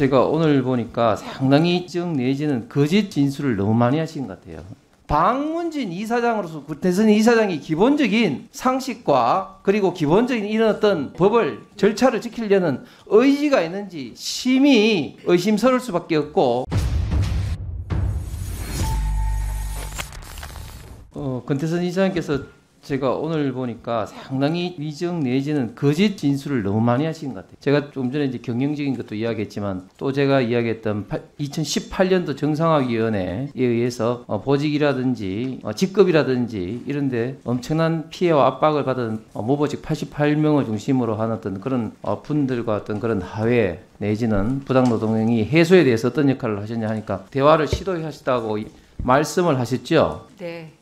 제가 오늘 보니까 상당히 정 내지는 거짓 진술을 너무 많이 하신 것 같아요. 박문진 이사장으로서 구태선 이사장이 기본적인 상식과 그리고 기본적인 이런 어떤 법을 절차를 지키려는 의지가 있는지 심히 의심스러울 수밖에 없고, 권태선 이사장께서 제가 오늘 보니까 상당히 위정 내지는 거짓 진술을 너무 많이 하신 것 같아요. 제가 좀 전에 이제 경영적인 것도 이야기했지만 또 제가 이야기했던 2018년도 정상화위원회에 의해서 보직이라든지 직급이라든지 이런데 엄청난 피해와 압박을 받은 모보직 88명을 중심으로 하는 어떤 그런 분들과 어떤 그런 하회 내지는 부당노동행위 해소에 대해서 어떤 역할을 하셨냐 하니까 대화를 시도하셨다고 말씀을 하셨죠? 네.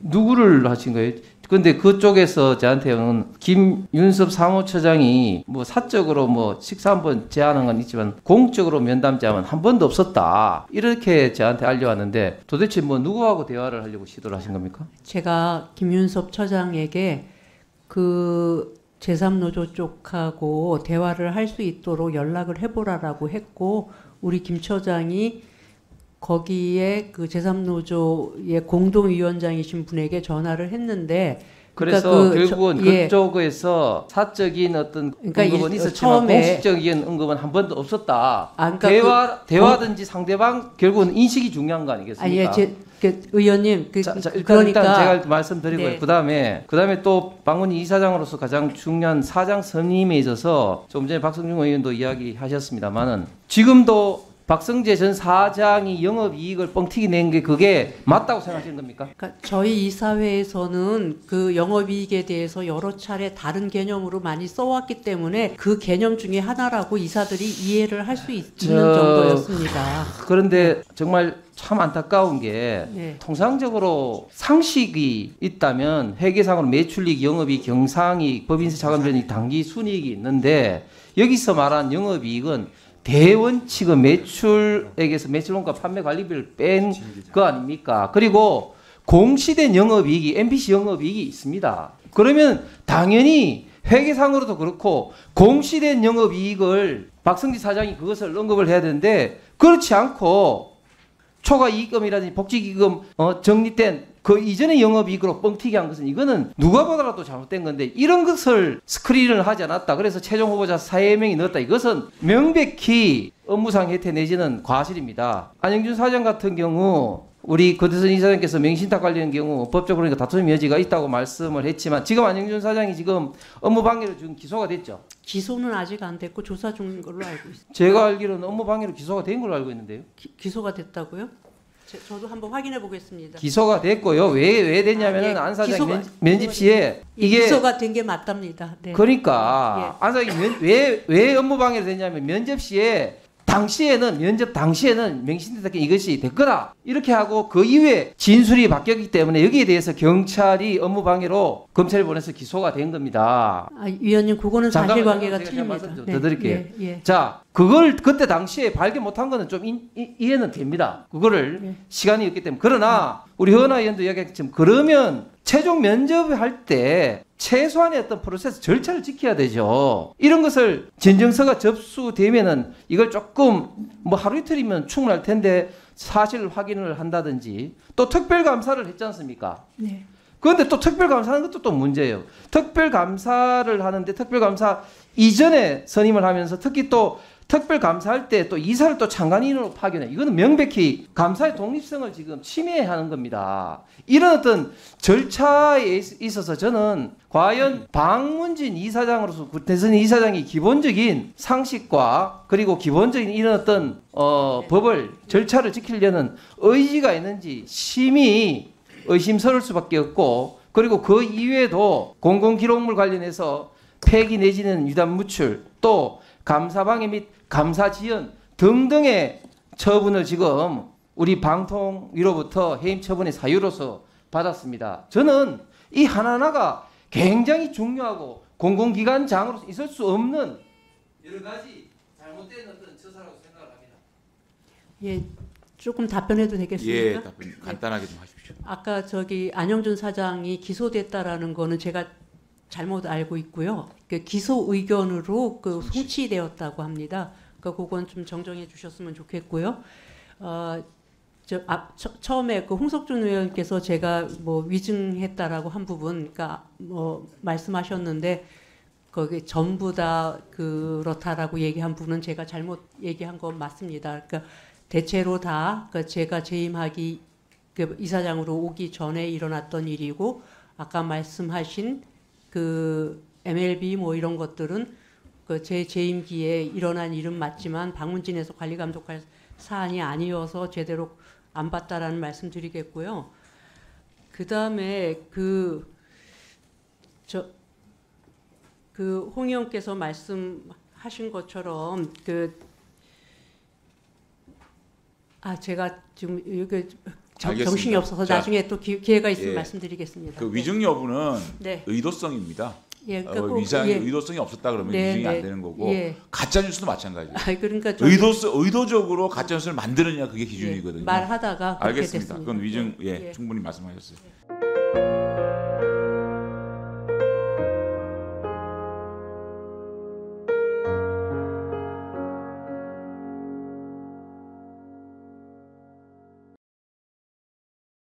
누구를 하신 거예요? 근데 그쪽에서 저한테는 김윤섭 사무처장이 뭐 사적으로 뭐 식사 한번 제안한 건 있지만 공적으로 면담 제안은 한 번도 없었다, 이렇게 저한테 알려왔는데 도대체 뭐 누구하고 대화를 하려고 시도를 하신 겁니까? 제가 김윤섭 처장에게 그 제3노조 쪽하고 대화를 할 수 있도록 연락을 해보라라고 했고, 우리 김 처장이 거기에 그 제3노조의 공동위원장이신 분에게 전화를 했는데, 그래서 결국은 그쪽에서 사적인 어떤 언급은 있었지만 공식적인 언급은 한 번도 없었다. 그러니까 대화든지 상대방 결국은 인식이 중요한 거 아니겠습니까? 의원님, 일단 제가 말씀드리고요. 네. 그다음에 또 박문진 이사장으로서 가장 중요한 사장 선임에 있어서 좀 전에 박성중 의원도 이야기하셨습니다만은 지금도 박성재 전 사장이 영업이익을 뻥튀기 낸 게 그게 맞다고 생각하시는 겁니까? 그러니까 저희 이사회에서는 그 영업이익에 대해서 여러 차례 다른 개념으로 많이 써왔기 때문에 그 개념 중에 하나라고 이사들이 이해를 할 수 있는 정도였습니다. 그런데 정말 참 안타까운 게 네. 통상적으로 상식이 있다면 회계상으로 매출이익, 영업이익, 경상이익, 법인세 자금전이익, 당기순이익이 있는데 여기서 말한 영업이익은 대원칙은 매출액에서 매출원가 판매관리비를 뺀 거 아닙니까? 그리고 공시된 영업이익이 MBC 영업이익이 있습니다. 그러면 당연히 회계상으로도 그렇고 공시된 영업이익을 박성지 사장이 그것을 언급을 해야 되는데 그렇지 않고 초과이익금이라든지 복지기금 적립된 그 이전의 영업이익으로 뻥튀기 한 것은 이거는 누가 보더라도 잘못된 건데 이런 것을 스크린을 하지 않았다. 그래서 최종 후보자 4명이 넣었다. 이것은 명백히 업무상 혜택 내지는 과실입니다. 안영준 사장 같은 경우 우리 권태선 이사장께서 명신탁 관련 경우 법적으로 다툼의 여지가 있다고 말씀을 했지만 지금 안영준 사장이 지금 업무방해로 지금 기소가 됐죠? 기소는 아직 안 됐고 조사 중인 걸로 알고 있습니다. 제가 알기로는 업무방해로 기소가 된 걸로 알고 있는데요. 기소가 됐다고요? 저도 한번 확인해 보겠습니다. 기소가 됐고요. 왜 됐냐면은 안 사장 면접 시에 이게 기소가 된 게 맞답니다. 네. 그러니까 안 사장이 왜 업무방해로 됐냐면 면접 시에 면접 당시에는 명신탁 이것이 됐거나 이렇게 하고 그 이후에 진술이 바뀌었기 때문에 여기에 대해서 경찰이 업무방해로 검찰에 보내서 기소가 된 겁니다. 위원님, 그거는 사실관계가 틀립니다. 말씀 좀 더 드릴게요. 자, 그걸 그때 당시에 발견 못한 거는 좀 이해는 됩니다. 그거를 시간이 없기 때문에. 그러나 우리 허은하 의원도 이야기했지만 그러면 최종 면접할 때 최소한의 어떤 프로세스 절차를 지켜야 되죠. 이런 것을 진정서가 접수되면은 이걸 조금 뭐 하루 이틀이면 충분할 텐데 사실 확인을 한다든지 또 특별감사를 했지 않습니까? 네. 그런데 또 특별감사하는 것도 또 문제예요. 특별감사를 하는데 특별감사 이전에 선임을 하면서 특히 또 특별감사할 때 또 이사를 또 참관인으로 파견해. 이거는 명백히 감사의 독립성을 지금 침해하는 겁니다. 이런 어떤 절차에 있어서 저는 과연 박문진 이사장으로서 구태선 이사장이 기본적인 상식과 그리고 기본적인 이런 어떤 법을 절차를 지키려는 의지가 있는지 심히 의심스러울 수밖에 없고, 그리고 그 이외에도 공공기록물 관련해서 폐기 내지는 유단 무출 또 감사방해 및 감사지연 등등의 처분을 지금 우리 방통위로부터 해임 처분의 사유로서 받았습니다. 저는 이 하나하나가 굉장히 중요하고 공공기관장으로서 있을 수 없는 여러 가지 잘못된 어떤 처사라고 생각을 합니다. 예, 조금 답변해도 되겠습니까? 예, 답변 간단하게 좀 하십시오. 아까 안영준 사장이 기소됐다라는 거는 제가 잘못 알고 있고요. 그 기소 의견으로 송치되었다고 합니다. 그러니까 그건 좀 정정해 주셨으면 좋겠고요. 처음에 그 홍석준 의원께서 제가 뭐 위증했다라고 한 부분, 그러니까 뭐 말씀하셨는데 거기 전부 다 그렇다라고 얘기한 부분은 제가 잘못 얘기한 건 맞습니다. 그러니까 대체로 다 그러니까 제가 재임하기 그 이사장으로 오기 전에 일어났던 일이고 아까 말씀하신 그 MLB 뭐 이런 것들은 그 제 재임기에 일어난 일은 맞지만 방문진에서 관리 감독할 사안이 아니어서 제대로 안 봤다라는 말씀드리겠고요. 그 다음에 그 홍 의원께서 말씀하신 것처럼 제가 지금 이게 정신이 없어서 나중에 또 기회가 있으면 말씀드리겠습니다. 그 위증 여부는 네. 의도성입니다. 예, 그러니까 위장이 의도성이 없었다 그러면 위증이 안 되는 거고 가짜 뉴스도 마찬가지예요. 그러니까 의도적으로 가짜 뉴스를 만드느냐 그게 기준이거든요. 말하다가 알겠습니다. 됐습니다. 그건 위증 충분히 말씀하셨어요.